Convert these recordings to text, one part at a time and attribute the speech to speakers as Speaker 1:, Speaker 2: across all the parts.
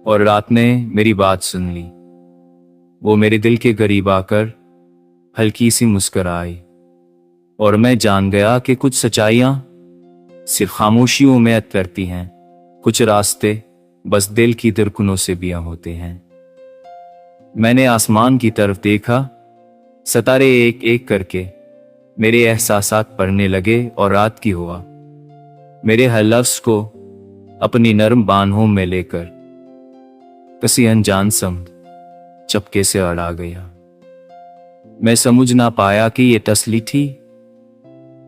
Speaker 1: और रात ने मेरी बात सुन ली। वो मेरे दिल के करीब आकर हल्की सी मुस्कुराई और मैं जान गया कि कुछ सच्चाइयां सिर्फ खामोशियों में अत करती हैं, कुछ रास्ते बस दिल की धड़कनों से बिया होते हैं। मैंने आसमान की तरफ देखा, सितारे एक एक करके मेरे एहसासात पढ़ने लगे और रात की हुआ मेरे हर लफ्ज को अपनी नरम बाहों में लेकर किसी अनजान समुद्र चपके से अड़ा गया। मैं समझ ना पाया कि ये तसली थी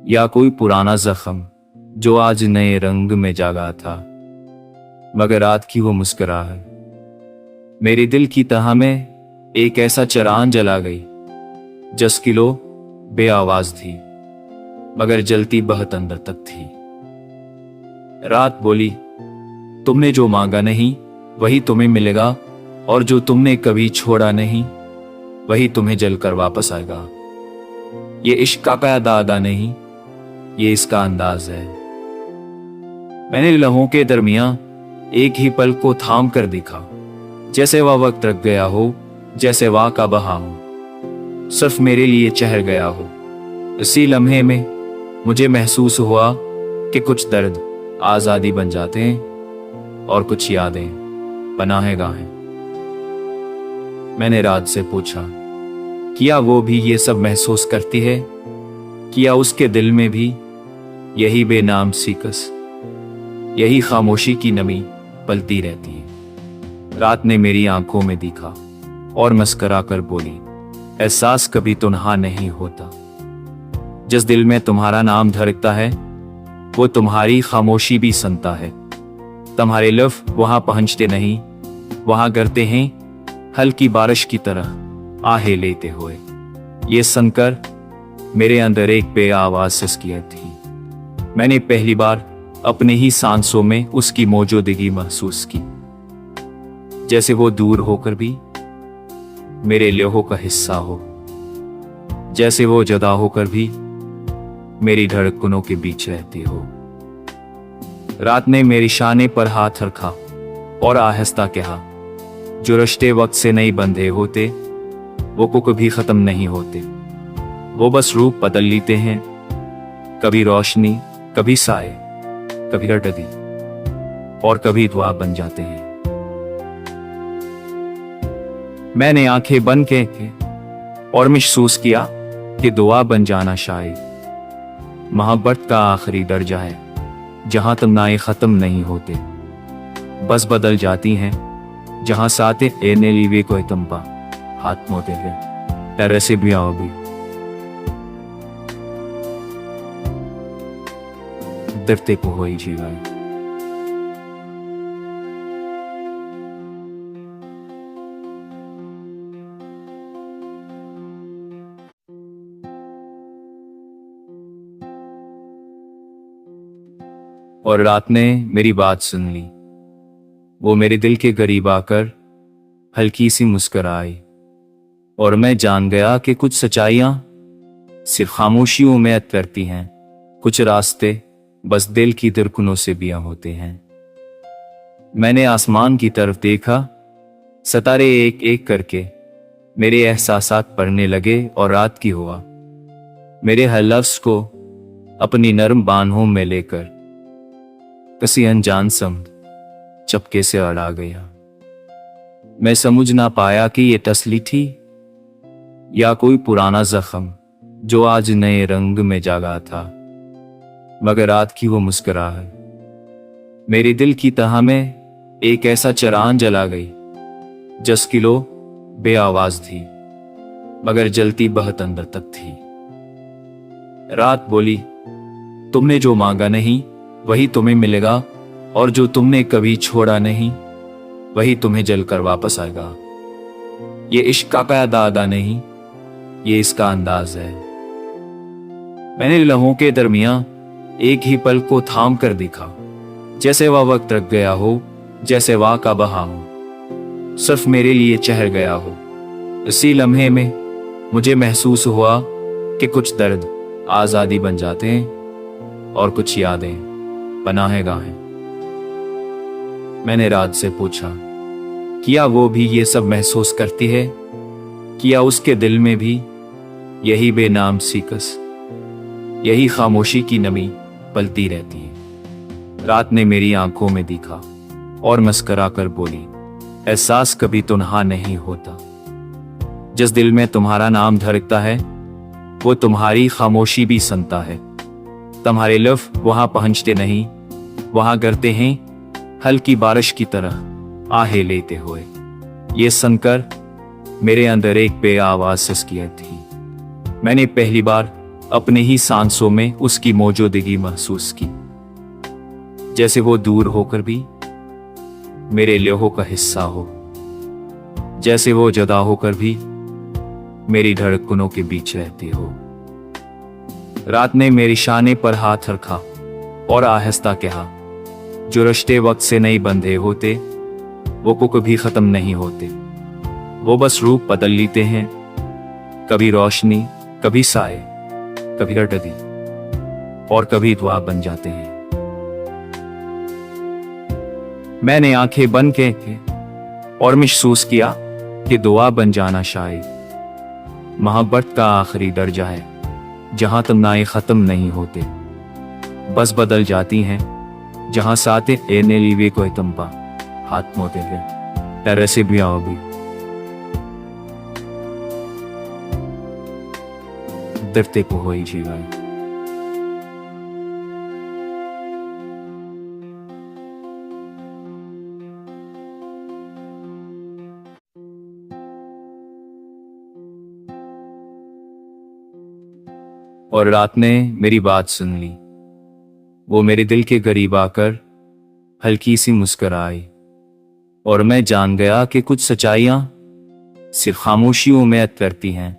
Speaker 1: या कोई पुराना जख्म जो आज नए रंग में जागा था, मगर रात की वो मुस्कुराहट मेरे दिल की तह में एक ऐसा चिराग जला गई जिसकी लो बेआवाज थी मगर जलती बहुत अंदर तक थी। रात बोली, तुमने जो मांगा नहीं वही तुम्हें मिलेगा, और जो तुमने कभी छोड़ा नहीं वही तुम्हें जलकर वापस आएगा। ये इश्क का दादा नहीं, ये इसका अंदाज है। मैंने लम्हों के दरमियां एक ही पल को थाम कर देखा, जैसे वह वक्त रख गया हो, जैसे वह का बहा हो, सिर्फ मेरे लिए ठहर गया हो। इसी लम्हे में मुझे महसूस हुआ कि कुछ दर्द आजादी बन जाते हैं और कुछ यादें पनाहेगाहें। मैंने रात से पूछा, क्या वो भी ये सब महसूस करती है? क्या उसके दिल में भी यही बेनाम सीकस, यही खामोशी की नमी पलती रहती है? रात ने मेरी आंखों में देखा और मुस्कुरा कर बोली, एहसास कभी तन्हा नहीं होता। जिस दिल में तुम्हारा नाम धड़कता है वो तुम्हारी खामोशी भी सुनता है। तुम्हारे लफ्ज़ वहां पहुंचते नहीं, वहां गिरते हैं हल्की बारिश की तरह आहें लेते हुए। ये सुनकर मेरे अंदर एक बेआवाज सिसकियत थी। मैंने पहली बार अपने ही सांसों में उसकी मौजूदगी महसूस की, जैसे वो दूर होकर भी मेरे लहू का हिस्सा हो, जैसे वो जुदा होकर भी मेरी धड़कनों के बीच रहती हो। रात ने मेरी शाने पर हाथ रखा और आहिस्ता कहा, जो रिश्ते वक्त से नहीं बंधे होते वो को कभी खत्म नहीं होते। वो बस रूप बदल लेते हैं, कभी रोशनी, कभी साए, कभी रटदी और कभी दुआ बन जाते हैं। मैंने आंखें बंद की और महसूस किया कि दुआ बन जाना शायद मोहब्बत का आखिरी दर्जा है, जहां तमन्नाएं खत्म नहीं होते, बस बदल जाती हैं। जहां साथे एने लीवे को तंपा हाथ मोते हैं तरह से भी आओ भी दरते को होई जीवन। और रात ने मेरी बात सुन ली। वो मेरे दिल के करीब आकर हल्की सी मुस्कुराई और मैं जान गया कि कुछ सच्चाइयां सिर्फ खामोशियों में अत करती हैं, कुछ रास्ते बस दिल की धड़कनों से बिया होते हैं। मैंने आसमान की तरफ देखा, सितारे एक एक करके मेरे एहसासात पढ़ने लगे और रात की हुआ मेरे हर लफ्ज को अपनी नरम बाहों में लेकर किसी अनजान समुद्र चपके से अड़ा गया। मैं समझ ना पाया कि ये तसली थी या कोई पुराना जख्म जो आज नए रंग में जागा था, मगर रात की वो मुस्कुराहट मेरे दिल की तह में एक ऐसा चिराग जला गई जिसकी लो बेआवाज थी मगर जलती बहुत अंदर तक थी। रात बोली, तुमने जो मांगा नहीं वही तुम्हें मिलेगा, और जो तुमने कभी छोड़ा नहीं वही तुम्हें जलकर वापस आएगा। ये इश्क का दादा नहीं, ये इसका अंदाज है। मैंने लम्हों के दरमियां एक ही पल को थाम कर देखा, जैसे वह वक्त रख गया हो, जैसे वह का बहा हो, सिर्फ मेरे लिए ठहर गया हो। इसी लम्हे में मुझे महसूस हुआ कि कुछ दर्द आजादी बन जाते हैं और कुछ यादें पनाहेगाहें। मैंने रात से पूछा, क्या वो भी ये सब महसूस करती है? क्या उसके दिल में भी यही बेनाम सीकस, यही खामोशी की नमी पलती रहती है? रात ने मेरी आंखों में दिखा और मुस्कुरा कर बोली, एहसास कभी तन्हा नहीं होता। जिस दिल में तुम्हारा नाम धड़कता है वो तुम्हारी खामोशी भी सुनता है। तुम्हारे लफ्ज़ वहां पहुंचते नहीं, वहां गिरते हैं हल्की बारिश की तरह आहें लेते हुए। ये सुनकर मेरे अंदर एक बेआवाज सिसकियां थी। मैंने पहली बार अपने ही सांसों में उसकी मौजूदगी महसूस की, जैसे वो दूर होकर भी मेरे लहू का हिस्सा हो, जैसे वो जुदा होकर भी मेरी धड़कनों के बीच रहती हो। रात ने मेरी शाने पर हाथ रखा और आहिस्ता कहा, जो रिश्ते वक्त से नहीं बंधे होते वो कभी खत्म नहीं होते। वो बस रूप बदल लेते हैं, कभी रोशनी, कभी साए, कभी हटदी और कभी दुआ बन जाते हैं। मैंने आंखें बंद की और महसूस किया कि दुआ बन जाना शायद मोहब्बत का आखिरी दर्जा है, जहां तमन्नाएं खत्म नहीं होते, बस बदल जाती हैं। जहां साथे एने लीवे कोई तंपा हाथ मोते हैं तरह से भी आओ भी दरते को हो जीवाई। और रात ने मेरी बात सुन ली। वो मेरे दिल के करीब आकर हल्की सी मुस्कुराई और मैं जान गया कि कुछ सच्चाइयां सिर्फ खामोशियों में करती हैं,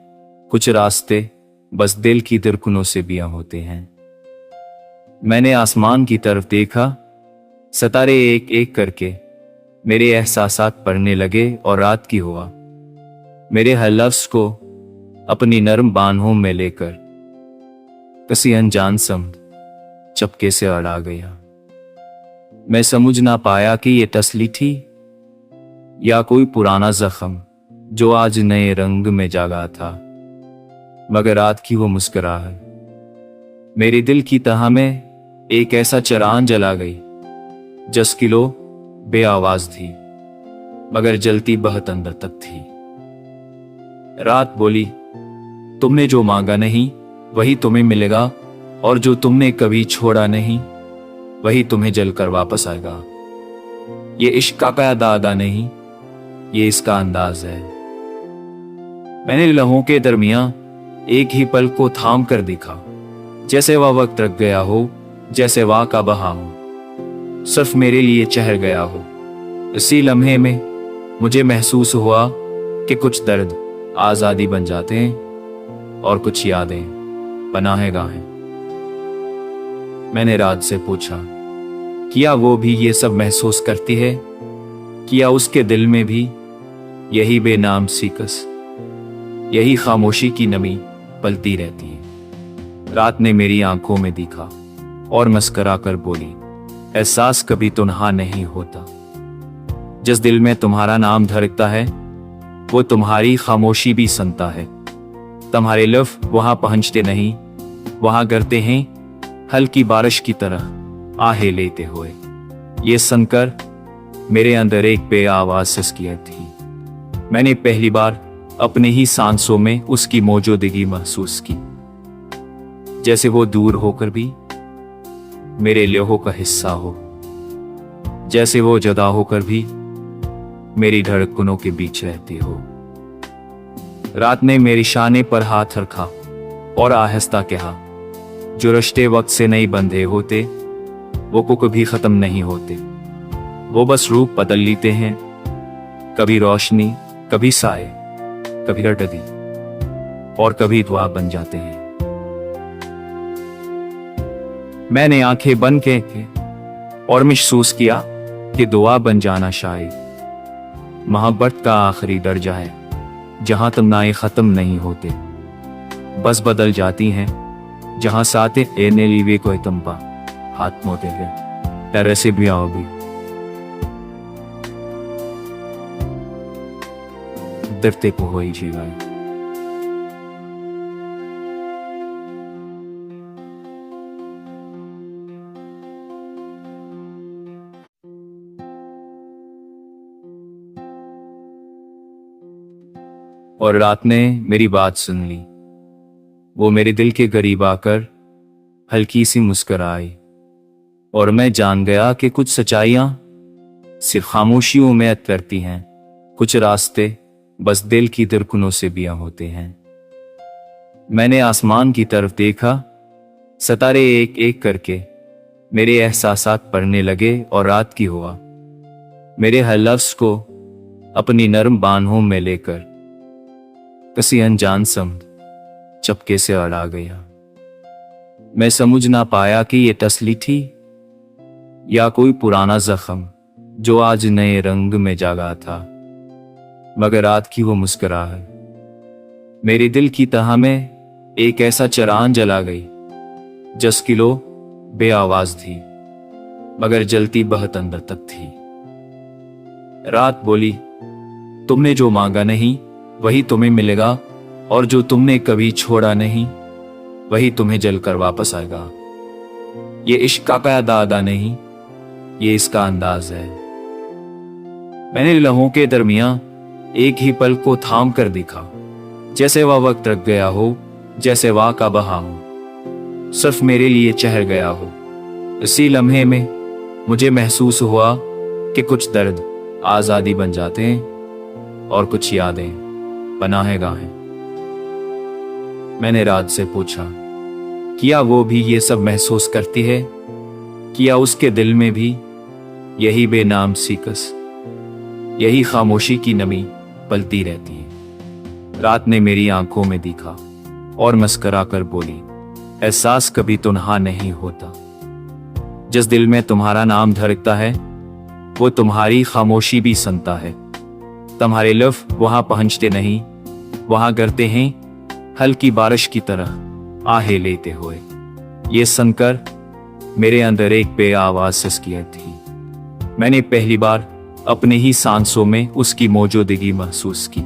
Speaker 1: कुछ रास्ते बस दिल की धड़कनों से बिया होते हैं। मैंने आसमान की तरफ देखा, सितारे एक एक करके मेरे एहसासात पढ़ने लगे और रात की हुआ मेरे हर लफ्ज को अपनी नरम बाहों में लेकर किसी अनजान समझ चपके से अड़ा गया। मैं समझ ना पाया कि ये तसली थी या कोई पुराना जख्म जो आज नए रंग में जागा था। मगर रात की वो मुस्कुराहट मेरे दिल की तह में एक ऐसा चरान जला गई जिसकी लो बेआवाज थी, मगर जलती बहुत अंदर तक थी। रात बोली, तुमने जो मांगा नहीं वही तुम्हें मिलेगा, और जो तुमने कभी छोड़ा नहीं वही तुम्हें जलकर वापस आएगा। ये इश्क का दादा नहीं, ये इसका अंदाज है। मैंने लम्हों के दरमियां एक ही पल को थाम कर देखा, जैसे वह वक्त रख गया हो, जैसे वह का बहा हो, सिर्फ मेरे लिए ठहर गया हो। इसी लम्हे में मुझे महसूस हुआ कि कुछ दर्द आजादी बन जाते हैं और कुछ यादें पनाहे गाहें। मैंने रात से पूछा, क्या वो भी ये सब महसूस करती है? क्या उसके दिल में भी यही बेनाम सीकस, यही खामोशी की नमी पलती रहती है? रात ने मेरी आंखों में दिखा और मुस्कुरा कर बोली, एहसास कभी तन्हा नहीं होता। जिस दिल में तुम्हारा नाम धड़कता है वो तुम्हारी खामोशी भी सुनता है। तुम्हारे लफ्ज़ वहां पहुंचते नहीं, वहां गिरते हैं हल्की बारिश की तरह आहें लेते हुए। ये सुनकर मेरे अंदर एक बेआवाज सिसकियां थी। मैंने पहली बार अपने ही सांसों में उसकी मौजूदगी महसूस की, जैसे वो दूर होकर भी मेरे लहू का हिस्सा हो, जैसे वो जुदा होकर भी मेरी धड़कनों के बीच रहती हो। रात ने मेरी शाने पर हाथ रखा और आहिस्ता कहा, जो रिश्ते वक्त से नहीं बंधे होते वो कभी खत्म नहीं होते। वो बस रूप बदल लेते हैं, कभी रोशनी, कभी साए, कभी हटदी और कभी दुआ बन जाते हैं। मैंने आंखें बंद की और महसूस किया कि दुआ बन जाना शायद मोहब्बत का आखिरी दर्जा है, जहां तमन्नाएं खत्म नहीं होते, बस बदल जाती हैं। जहां साथे एने लीवे कोई तंपा हाथ मोते हैं तरह से भी आओ भी दरते को होई जीवन। और रात ने मेरी बात सुन ली। वो मेरे दिल के करीब आकर हल्की सी मुस्कुराई और मैं जान गया कि कुछ सच्चाइयां सिर्फ खामोशियों में उतरती हैं, कुछ रास्ते बस दिल की धड़कनों से बिया होते हैं। मैंने आसमान की तरफ देखा, सितारे एक एक करके मेरे एहसासात पढ़ने लगे और रात की हुआ मेरे हर लफ्ज को अपनी नरम बाहों में लेकर किसी अनजान समझ चपके से अड़ा गया। मैं समझ ना पाया कि ये तसली थी या कोई पुराना जख्म जो आज नए रंग में जागा था, मगर रात की वो मुस्कुराहट मेरे दिल की तह में एक ऐसा चरान जला गई जिसकी लो बे आवाज थी मगर जलती बहुत अंदर तक थी। रात बोली, तुमने जो मांगा नहीं वही तुम्हें मिलेगा, और जो तुमने कभी छोड़ा नहीं वही तुम्हें जलकर वापस आएगा। ये इश्क का दादा नहीं, ये इसका अंदाज है। मैंने लहों के दरमियां एक ही पल को थाम कर देखा, जैसे वह वक्त रख गया हो, जैसे वह का बहा हो, सिर्फ मेरे लिए चहर गया हो। इसी लम्हे में मुझे महसूस हुआ कि कुछ दर्द आजादी बन जाते हैं और कुछ यादें पनाहेगाहें। मैंने रात से पूछा, क्या वो भी ये सब महसूस करती है? क्या उसके दिल में भी यही बेनाम सीकस, यही खामोशी की नमी पलती रहती है? रात ने मेरी आंखों में देखा और मुस्कुरा कर बोली, एहसास कभी तुनहा नहीं होता। जिस दिल में तुम्हारा नाम धड़कता है वो तुम्हारी खामोशी भी सुनता है। तुम्हारे लफ्ज़ वहां पहुंचते नहीं, वहां गिरते हैं हल्की बारिश की तरह आहें लेते हुए। ये सुनकर मेरे अंदर एक बेआवाज सिसकी थी। मैंने पहली बार अपने ही सांसों में उसकी मौजूदगी महसूस की।